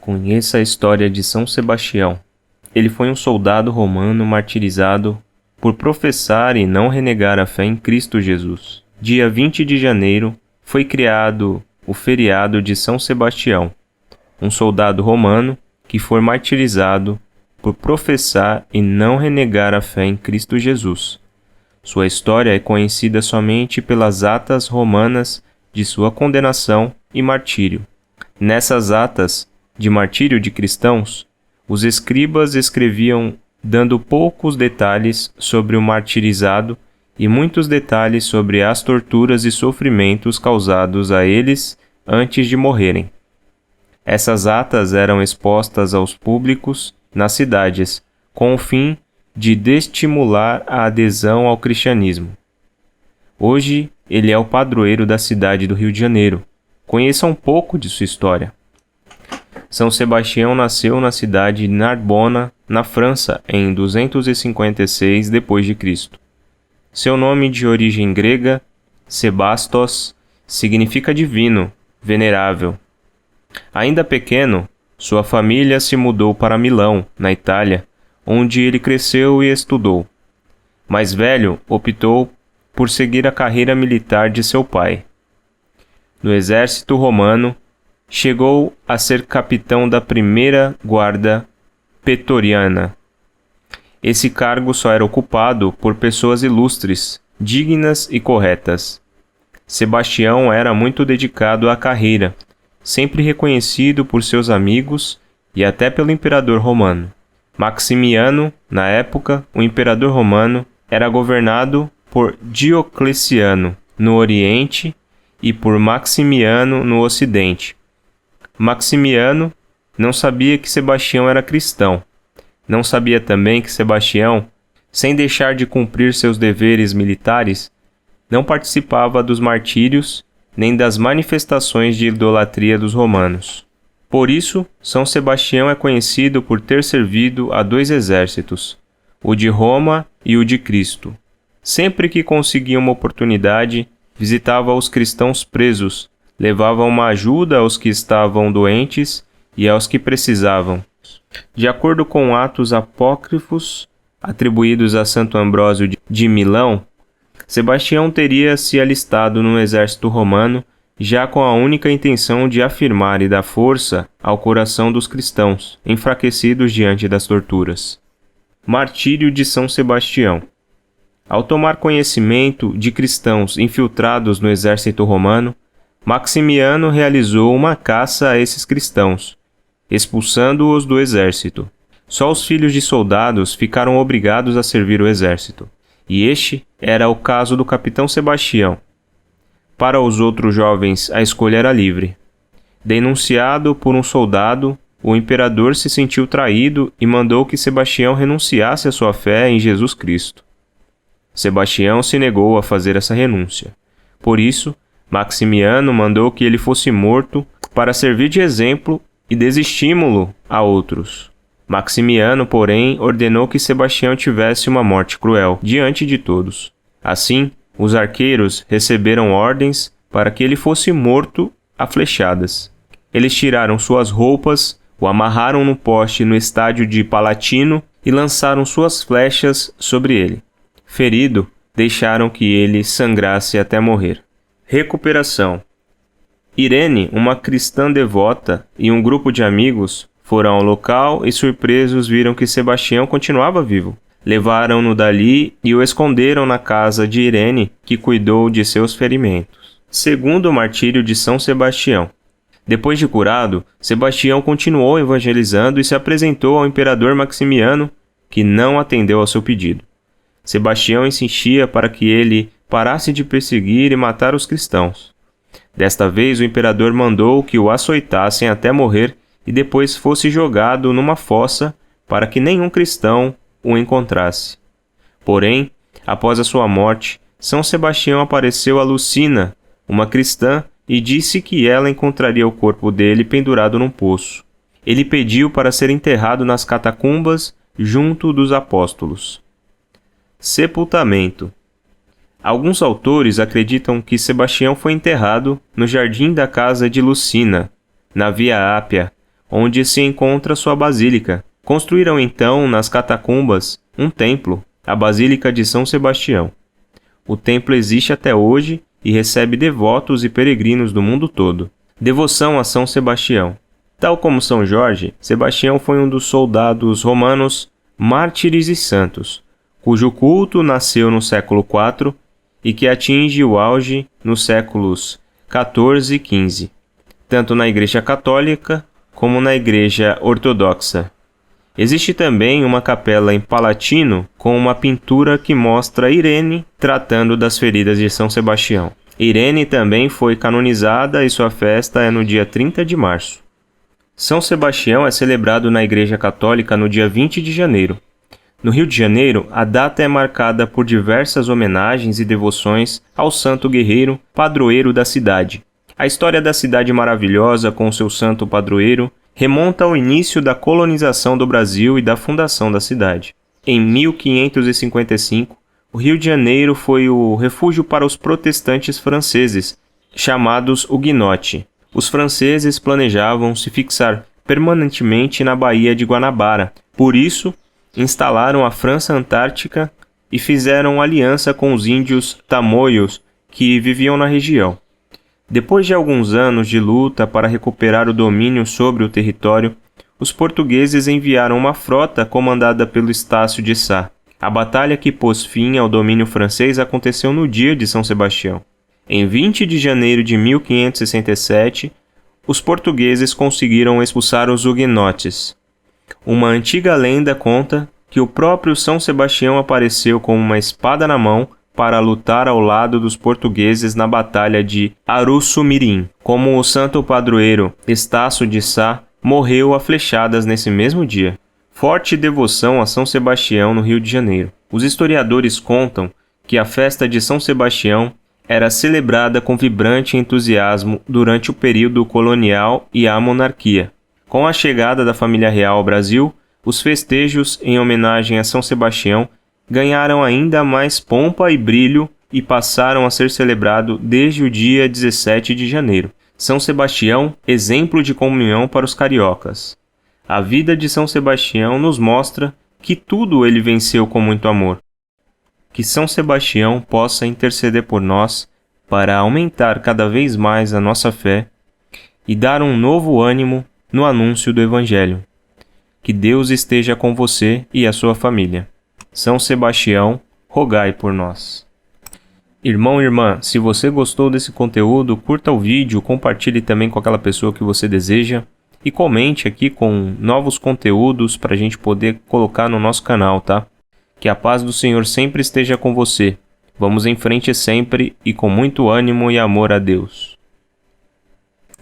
Conheça a história de São Sebastião. Ele foi um soldado romano martirizado por professar e não renegar a fé em Cristo Jesus. Dia 20 de janeiro foi criado o feriado de São Sebastião, um soldado romano que foi martirizado por professar e não renegar a fé em Cristo Jesus. Sua história é conhecida somente pelas atas romanas de sua condenação e martírio. Nessas atas de martírio de cristãos, os escribas escreviam dando poucos detalhes sobre o martirizado e muitos detalhes sobre as torturas e sofrimentos causados a eles antes de morrerem. Essas atas eram expostas aos públicos nas cidades, com o fim de desestimular a adesão ao cristianismo. Hoje, ele é o padroeiro da cidade do Rio de Janeiro. Conheça um pouco de sua história. São Sebastião nasceu na cidade de Narbona, na França, em 256 d.C. Seu nome de origem grega, Sebastos, significa divino, venerável. Ainda pequeno, sua família se mudou para Milão, na Itália, onde ele cresceu e estudou. Mais velho, optou por seguir a carreira militar de seu pai. No exército romano, chegou a ser capitão da primeira guarda pretoriana. Esse cargo só era ocupado por pessoas ilustres, dignas e corretas. Sebastião era muito dedicado à carreira, sempre reconhecido por seus amigos e até pelo imperador romano. Maximiano, na época, o imperador romano, era governado por Diocleciano, no Oriente, e por Maximiano, no Ocidente. Maximiano não sabia que Sebastião era cristão. Não sabia também que Sebastião, sem deixar de cumprir seus deveres militares, não participava dos martírios nem das manifestações de idolatria dos romanos. Por isso, São Sebastião é conhecido por ter servido a dois exércitos, o de Roma e o de Cristo. Sempre que conseguia uma oportunidade, visitava os cristãos presos, levava uma ajuda aos que estavam doentes e aos que precisavam. De acordo com atos apócrifos atribuídos a Santo Ambrósio de Milão, Sebastião teria se alistado no exército romano já com a única intenção de afirmar e dar força ao coração dos cristãos, enfraquecidos diante das torturas. Martírio de São Sebastião. Ao tomar conhecimento de cristãos infiltrados no exército romano, Maximiano realizou uma caça a esses cristãos, expulsando-os do exército. Só os filhos de soldados ficaram obrigados a servir o exército, e este era o caso do capitão Sebastião. Para os outros jovens, a escolha era livre. Denunciado por um soldado, o imperador se sentiu traído e mandou que Sebastião renunciasse à sua fé em Jesus Cristo. Sebastião se negou a fazer essa renúncia. Por isso, Maximiano mandou que ele fosse morto para servir de exemplo e desestímulo a outros. Maximiano, porém, ordenou que Sebastião tivesse uma morte cruel diante de todos. Assim, os arqueiros receberam ordens para que ele fosse morto a flechadas. Eles tiraram suas roupas, o amarraram no poste no estádio de Palatino e lançaram suas flechas sobre ele. Ferido, deixaram que ele sangrasse até morrer. Recuperação. Irene, uma cristã devota, e um grupo de amigos foram ao local e, surpresos, viram que Sebastião continuava vivo. Levaram-no dali e o esconderam na casa de Irene, que cuidou de seus ferimentos. Segundo o martírio de São Sebastião. Depois de curado, Sebastião continuou evangelizando e se apresentou ao imperador Maximiano, que não atendeu ao seu pedido. Sebastião insistia para que ele parasse de perseguir e matar os cristãos. Desta vez, o imperador mandou que o açoitassem até morrer e depois fosse jogado numa fossa para que nenhum cristão o encontrasse. Porém, após a sua morte, São Sebastião apareceu a Lucina, uma cristã, e disse que ela encontraria o corpo dele pendurado num poço. Ele pediu para ser enterrado nas catacumbas junto dos apóstolos. Sepultamento. Alguns autores acreditam que Sebastião foi enterrado no jardim da casa de Lucina, na Via Ápia, onde se encontra sua basílica. Construíram então nas catacumbas um templo, a Basílica de São Sebastião. O templo existe até hoje e recebe devotos e peregrinos do mundo todo. Devoção a São Sebastião. Tal como São Jorge, Sebastião foi um dos soldados romanos mártires e santos, cujo culto nasceu no século IV e que atinge o auge nos séculos XIV e XV, tanto na Igreja Católica como na Igreja Ortodoxa. Existe também uma capela em Palatino com uma pintura que mostra Irene tratando das feridas de São Sebastião. Irene também foi canonizada e sua festa é no dia 30 de março. São Sebastião é celebrado na Igreja Católica no dia 20 de janeiro. No Rio de Janeiro, a data é marcada por diversas homenagens e devoções ao santo guerreiro, padroeiro da cidade. A história da cidade maravilhosa com seu santo padroeiro remonta ao início da colonização do Brasil e da fundação da cidade. Em 1555, o Rio de Janeiro foi o refúgio para os protestantes franceses, chamados huguenotes. Os franceses planejavam se fixar permanentemente na Baía de Guanabara. Por isso, instalaram a França Antártica e fizeram aliança com os índios tamoios que viviam na região. Depois de alguns anos de luta para recuperar o domínio sobre o território, os portugueses enviaram uma frota comandada pelo Estácio de Sá. A batalha que pôs fim ao domínio francês aconteceu no dia de São Sebastião. Em 20 de janeiro de 1567, os portugueses conseguiram expulsar os huguenotes. Uma antiga lenda conta que o próprio São Sebastião apareceu com uma espada na mão para lutar ao lado dos portugueses na Batalha de Aruçumirim. Como o santo padroeiro Estácio de Sá morreu a flechadas nesse mesmo dia. Forte devoção a São Sebastião no Rio de Janeiro. Os historiadores contam que a festa de São Sebastião era celebrada com vibrante entusiasmo durante o período colonial e a monarquia. Com a chegada da família real ao Brasil, os festejos em homenagem a São Sebastião ganharam ainda mais pompa e brilho e passaram a ser celebrados desde o dia 17 de janeiro. São Sebastião, exemplo de comunhão para os cariocas. A vida de São Sebastião nos mostra que tudo ele venceu com muito amor. Que São Sebastião possa interceder por nós para aumentar cada vez mais a nossa fé e dar um novo ânimo no anúncio do Evangelho. Que Deus esteja com você e a sua família. São Sebastião, rogai por nós. Irmão e irmã, se você gostou desse conteúdo, curta o vídeo, compartilhe também com aquela pessoa que você deseja e comente aqui com novos conteúdos para a gente poder colocar no nosso canal, tá? Que a paz do Senhor sempre esteja com você. Vamos em frente sempre e com muito ânimo e amor a Deus.